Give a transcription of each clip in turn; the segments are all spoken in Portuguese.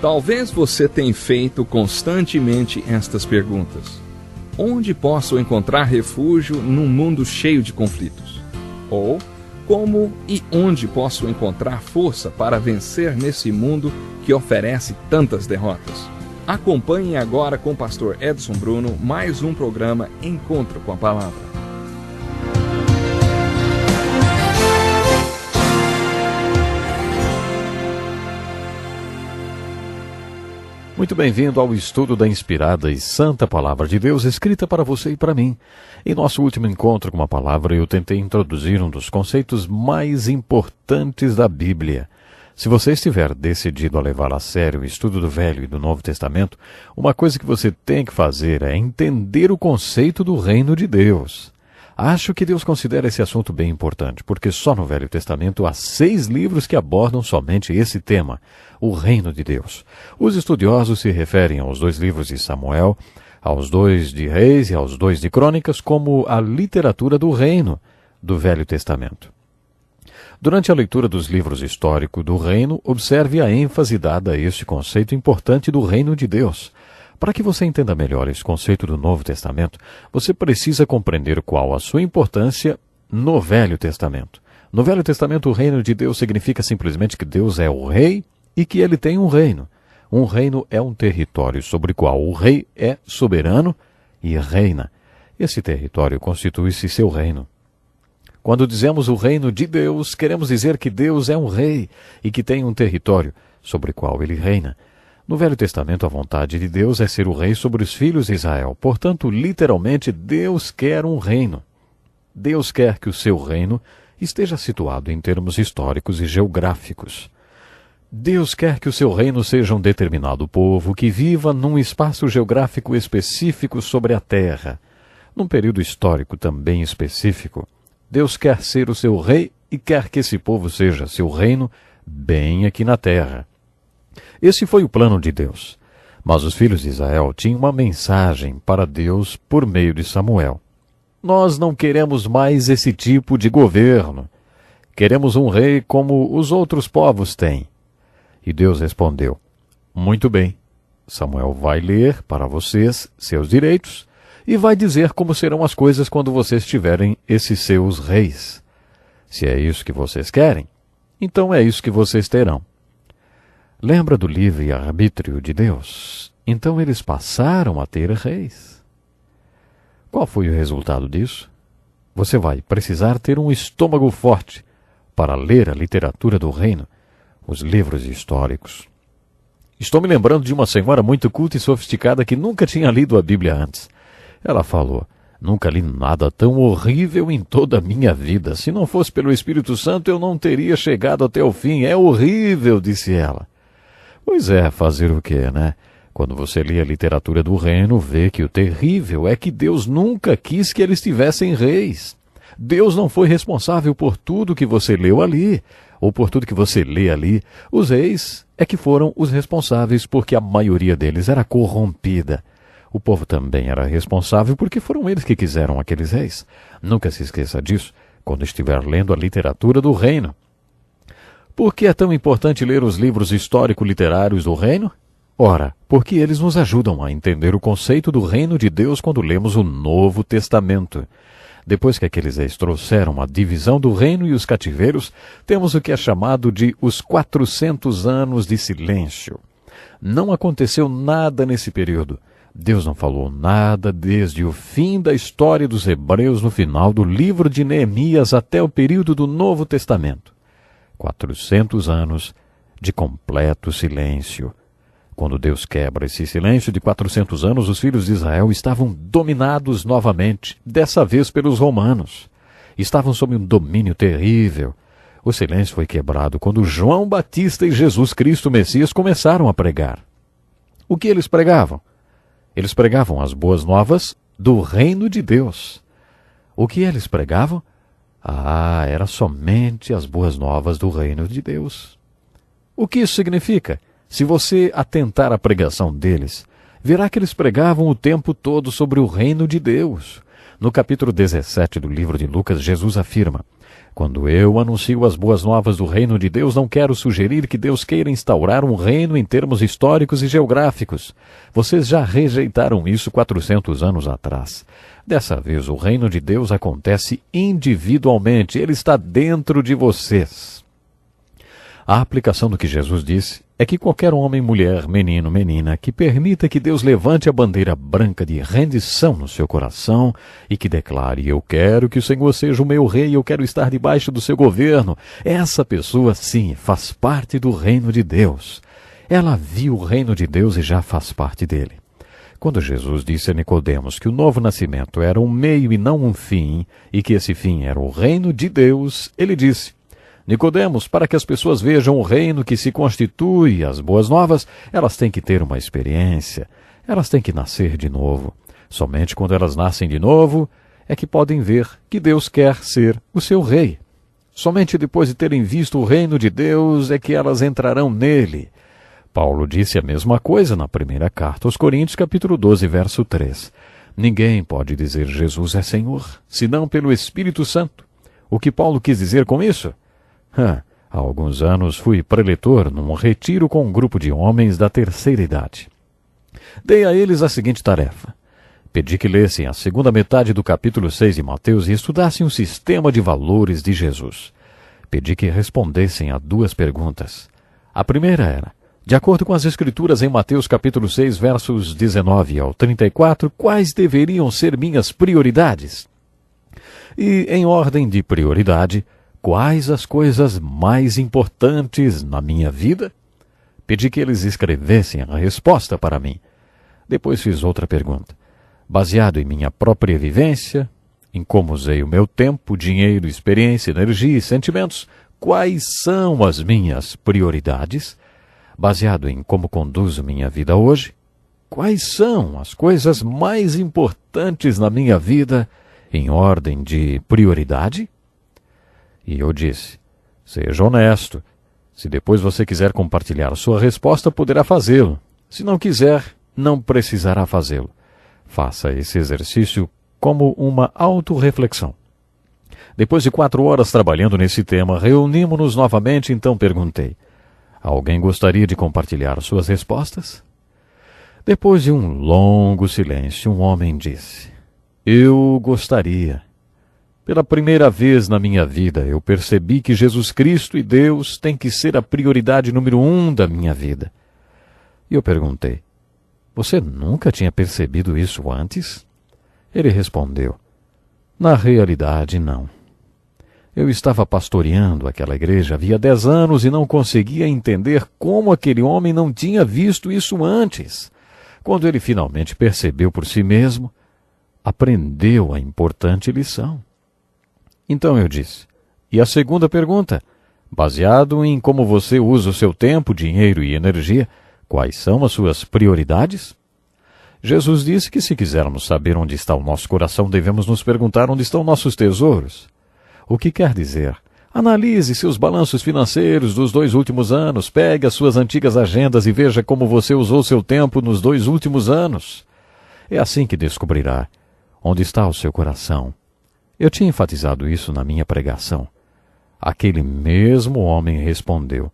Talvez você tenha feito constantemente estas perguntas. Onde posso encontrar refúgio num mundo cheio de conflitos? Ou, como e onde posso encontrar força para vencer nesse mundo que oferece tantas derrotas? Acompanhe agora com o pastor Edson Bruno mais um programa Encontro com a Palavra. Muito bem-vindo ao estudo da inspirada e santa Palavra de Deus, escrita para você e para mim. Em nosso último encontro com a Palavra, eu tentei introduzir um dos conceitos mais importantes da Bíblia. Se você estiver decidido a levar a sério o estudo do Velho e do Novo Testamento, uma coisa que você tem que fazer é entender o conceito do reino de Deus. Acho que Deus considera esse assunto bem importante, porque só no Velho Testamento há 6 livros que abordam somente esse tema, o reino de Deus. Os estudiosos se referem aos 2 livros de Samuel, aos 2 de Reis e aos 2 de Crônicas como a literatura do reino do Velho Testamento. Durante a leitura dos livros históricos do reino, observe a ênfase dada a este conceito importante do reino de Deus. Para que você entenda melhor esse conceito do Novo Testamento, você precisa compreender qual a sua importância no Velho Testamento. No Velho Testamento, o reino de Deus significa simplesmente que Deus é o rei e que ele tem um reino. Um reino é um território sobre o qual o rei é soberano e reina. Esse território constitui-se seu reino. Quando dizemos o reino de Deus, queremos dizer que Deus é um rei e que tem um território sobre o qual ele reina. No Velho Testamento, a vontade de Deus é ser o rei sobre os filhos de Israel. Portanto, literalmente, Deus quer um reino. Deus quer que o seu reino esteja situado em termos históricos e geográficos. Deus quer que o seu reino seja um determinado povo que viva num espaço geográfico específico sobre a terra, num período histórico também específico. Deus quer ser o seu rei e quer que esse povo seja seu reino bem aqui na terra. Esse foi o plano de Deus. Mas os filhos de Israel tinham uma mensagem para Deus por meio de Samuel. Nós não queremos mais esse tipo de governo. Queremos um rei como os outros povos têm. E Deus respondeu: muito bem, Samuel vai ler para vocês seus direitos e vai dizer como serão as coisas quando vocês tiverem esses seus reis. Se é isso que vocês querem, então é isso que vocês terão. Lembra do livre-arbítrio de Deus? Então eles passaram a ter reis. Qual foi o resultado disso? Você vai precisar ter um estômago forte para ler a literatura do reino, os livros históricos. Estou me lembrando de uma senhora muito culta e sofisticada que nunca tinha lido a Bíblia antes. Ela falou: nunca li nada tão horrível em toda a minha vida. Se não fosse pelo Espírito Santo, eu não teria chegado até o fim. É horrível, disse ela. Pois é, fazer o quê, né? Quando você lê a literatura do reino, vê que o terrível é que Deus nunca quis que eles tivessem reis. Deus não foi responsável por tudo que você leu ali, ou por tudo que você lê ali. Os reis é que foram os responsáveis porque a maioria deles era corrompida. O povo também era responsável porque foram eles que quiseram aqueles reis. Nunca se esqueça disso quando estiver lendo a literatura do reino. Por que é tão importante ler os livros histórico-literários do reino? Ora, porque eles nos ajudam a entender o conceito do reino de Deus quando lemos o Novo Testamento. Depois que aqueles reis trouxeram a divisão do reino e os cativeiros, temos o que é chamado de os 400 anos de silêncio. Não aconteceu nada nesse período. Deus não falou nada desde o fim da história dos hebreus no final do livro de Neemias até o período do Novo Testamento. 400 anos de completo silêncio. Quando Deus quebra esse silêncio de 400 anos, os filhos de Israel estavam dominados novamente, dessa vez pelos romanos. Estavam sob um domínio terrível. O silêncio foi quebrado quando João Batista e Jesus Cristo Messias começaram a pregar. O que eles pregavam? Eles pregavam as boas novas do reino de Deus. O que eles pregavam? Era somente as boas novas do reino de Deus. O que isso significa? Se você atentar à pregação deles, verá que eles pregavam o tempo todo sobre o reino de Deus. No capítulo 17 do livro de Lucas, Jesus afirma: Quando eu anuncio as boas novas do reino de Deus, não quero sugerir que Deus queira instaurar um reino em termos históricos e geográficos. Vocês já rejeitaram isso 400 anos atrás. Dessa vez, o reino de Deus acontece individualmente. Ele está dentro de vocês. A aplicação do que Jesus disse é que qualquer homem, mulher, menino, menina que permita que Deus levante a bandeira branca de rendição no seu coração e que declare: eu quero que o Senhor seja o meu rei, eu quero estar debaixo do seu governo, essa pessoa sim faz parte do reino de Deus. Ela viu o reino de Deus e já faz parte dele. Quando Jesus disse a Nicodemos que o novo nascimento era um meio e não um fim, e que esse fim era o reino de Deus, ele disse: Nicodemos, para que as pessoas vejam o reino que se constitui, as boas novas, elas têm que ter uma experiência, elas têm que nascer de novo. Somente quando elas nascem de novo é que podem ver que Deus quer ser o seu rei. Somente depois de terem visto o reino de Deus é que elas entrarão nele. Paulo disse a mesma coisa na primeira carta aos Coríntios, capítulo 12, verso 3. Ninguém pode dizer Jesus é Senhor, senão pelo Espírito Santo. O que Paulo quis dizer com isso? Há alguns anos fui preletor num retiro com um grupo de homens da terceira idade. Dei a eles a seguinte tarefa. Pedi que lessem a segunda metade do capítulo 6 de Mateus e estudassem o sistema de valores de Jesus. Pedi que respondessem a duas perguntas. A primeira era: de acordo com as Escrituras em Mateus capítulo 6, versos 19 ao 34, quais deveriam ser minhas prioridades? E, em ordem de prioridade, quais as coisas mais importantes na minha vida? Pedi que eles escrevessem a resposta para mim. Depois fiz outra pergunta. Baseado em minha própria vivência, em como usei o meu tempo, dinheiro, experiência, energia e sentimentos, quais são as minhas prioridades? Baseado em como conduzo minha vida hoje, quais são as coisas mais importantes na minha vida em ordem de prioridade? E eu disse: seja honesto. Se depois você quiser compartilhar sua resposta, poderá fazê-lo. Se não quiser, não precisará fazê-lo. Faça esse exercício como uma autorreflexão. Depois de 4 horas trabalhando nesse tema, reunimos-nos novamente, então perguntei: alguém gostaria de compartilhar suas respostas? Depois de um longo silêncio, um homem disse: eu gostaria. Pela primeira vez na minha vida, eu percebi que Jesus Cristo e Deus têm que ser a prioridade número 1 da minha vida. E eu perguntei: você nunca tinha percebido isso antes? Ele respondeu: na realidade, não. Eu estava pastoreando aquela igreja havia 10 anos e não conseguia entender como aquele homem não tinha visto isso antes. Quando ele finalmente percebeu por si mesmo, aprendeu a importante lição. Então eu disse: e a segunda pergunta? Baseado em como você usa o seu tempo, dinheiro e energia, quais são as suas prioridades? Jesus disse que se quisermos saber onde está o nosso coração, devemos nos perguntar onde estão nossos tesouros. O que quer dizer? Analise seus balanços financeiros dos 2 últimos anos, pegue as suas antigas agendas e veja como você usou seu tempo nos 2 últimos anos. É assim que descobrirá onde está o seu coração. Eu tinha enfatizado isso na minha pregação. Aquele mesmo homem respondeu: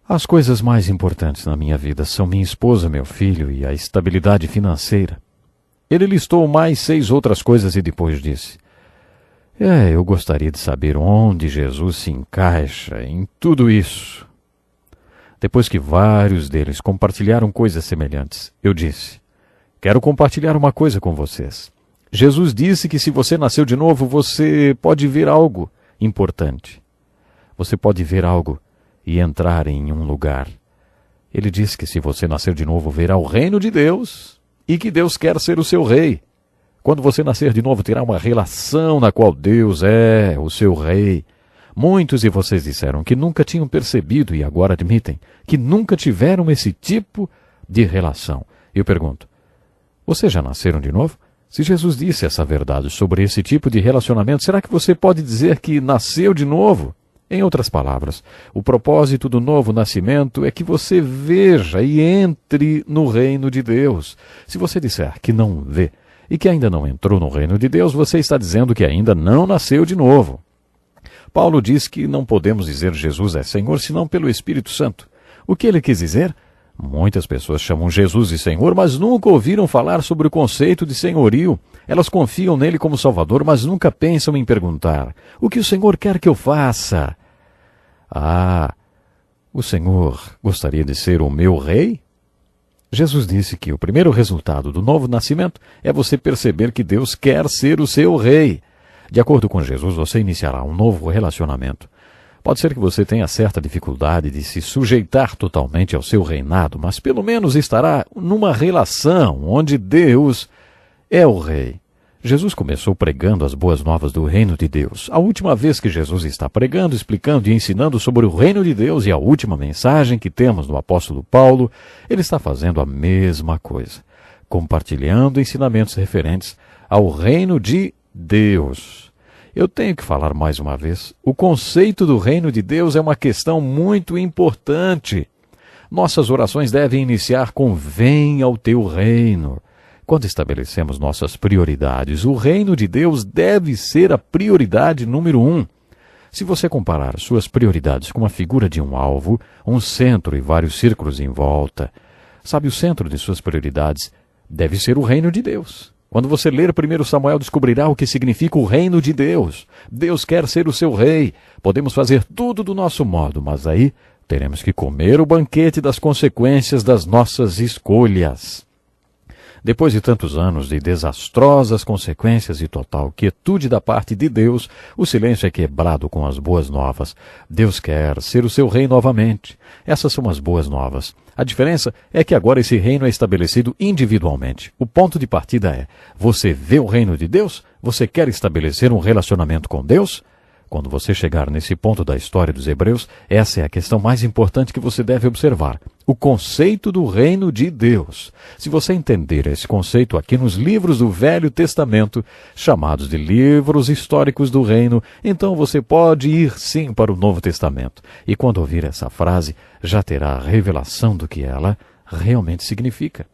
as coisas mais importantes na minha vida são minha esposa, meu filho e a estabilidade financeira. Ele listou mais 6 outras coisas e depois disse: eu gostaria de saber onde Jesus se encaixa em tudo isso. Depois que vários deles compartilharam coisas semelhantes, eu disse: quero compartilhar uma coisa com vocês. Jesus disse que se você nasceu de novo, você pode ver algo importante. Você pode ver algo e entrar em um lugar. Ele disse que se você nascer de novo, verá o reino de Deus e que Deus quer ser o seu rei. Quando você nascer de novo, terá uma relação na qual Deus é o seu rei. Muitos de vocês disseram que nunca tinham percebido e agora admitem que nunca tiveram esse tipo de relação. Eu pergunto: vocês já nasceram de novo? Se Jesus disse essa verdade sobre esse tipo de relacionamento, será que você pode dizer que nasceu de novo? Em outras palavras, o propósito do novo nascimento é que você veja e entre no reino de Deus. Se você disser que não vê e que ainda não entrou no reino de Deus, você está dizendo que ainda não nasceu de novo. Paulo diz que não podemos dizer Jesus é Senhor senão pelo Espírito Santo. O que ele quis dizer? Muitas pessoas chamam Jesus de Senhor, mas nunca ouviram falar sobre o conceito de senhorio. Elas confiam nele como Salvador, mas nunca pensam em perguntar: o que o Senhor quer que eu faça? O Senhor gostaria de ser o meu rei? Jesus disse que o primeiro resultado do novo nascimento é você perceber que Deus quer ser o seu rei. De acordo com Jesus, você iniciará um novo relacionamento. Pode ser que você tenha certa dificuldade de se sujeitar totalmente ao seu reinado, mas pelo menos estará numa relação onde Deus é o rei. Jesus começou pregando as boas novas do reino de Deus. A última vez que Jesus está pregando, explicando e ensinando sobre o reino de Deus, e a última mensagem que temos do apóstolo Paulo, ele está fazendo a mesma coisa, compartilhando ensinamentos referentes ao reino de Deus. Eu tenho que falar mais uma vez, o conceito do reino de Deus é uma questão muito importante. Nossas orações devem iniciar com venha ao teu reino. Quando estabelecemos nossas prioridades, o reino de Deus deve ser a prioridade número 1. Se você comparar suas prioridades com a figura de um alvo, um centro e vários círculos em volta, sabe, o centro de suas prioridades deve ser o reino de Deus. Quando você ler 1 Samuel, descobrirá o que significa o reino de Deus. Deus quer ser o seu rei. Podemos fazer tudo do nosso modo, mas aí teremos que comer o banquete das consequências das nossas escolhas. Depois de tantos anos de desastrosas consequências e total quietude da parte de Deus, o silêncio é quebrado com as boas novas. Deus quer ser o seu rei novamente. Essas são as boas novas. A diferença é que agora esse reino é estabelecido individualmente. O ponto de partida é: você vê o reino de Deus? Você quer estabelecer um relacionamento com Deus? Quando você chegar nesse ponto da história dos Hebreus, essa é a questão mais importante que você deve observar. O conceito do reino de Deus. Se você entender esse conceito aqui nos livros do Velho Testamento, chamados de livros históricos do reino, então você pode ir sim para o Novo Testamento. E quando ouvir essa frase, já terá a revelação do que ela realmente significa.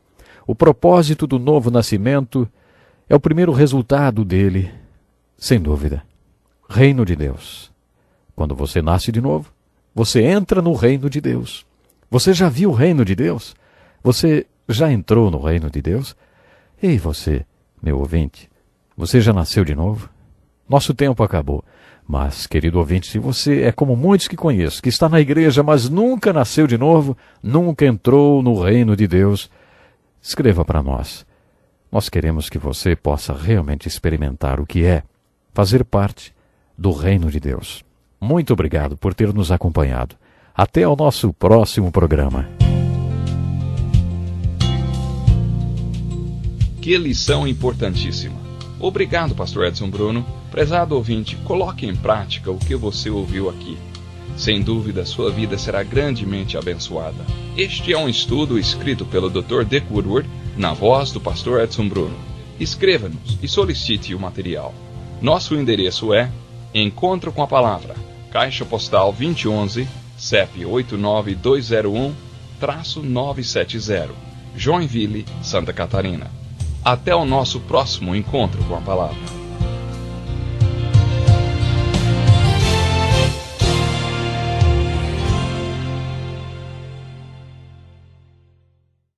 O propósito do novo nascimento é o primeiro resultado dele, sem dúvida. Reino de Deus. Quando você nasce de novo, você entra no reino de Deus. Você já viu o reino de Deus? Você já entrou no reino de Deus? Ei, você, meu ouvinte, você já nasceu de novo? Nosso tempo acabou. Mas, querido ouvinte, se você é como muitos que conheço, que está na igreja, mas nunca nasceu de novo, nunca entrou no reino de Deus, escreva para nós. Nós queremos que você possa realmente experimentar o que é fazer parte do reino de Deus. Muito obrigado por ter nos acompanhado. Até o nosso próximo programa. Que lição importantíssima. Obrigado, Pastor Edson Bruno. Prezado ouvinte, coloque em prática o que você ouviu aqui. Sem dúvida, sua vida será grandemente abençoada. Este é um estudo escrito pelo Dr. Dick Woodward, na voz do Pastor Edson Bruno. Escreva-nos e solicite o material. Nosso endereço é Encontro com a Palavra, Caixa Postal 2011, CEP 89201-970, Joinville, Santa Catarina. Até o nosso próximo encontro com a Palavra.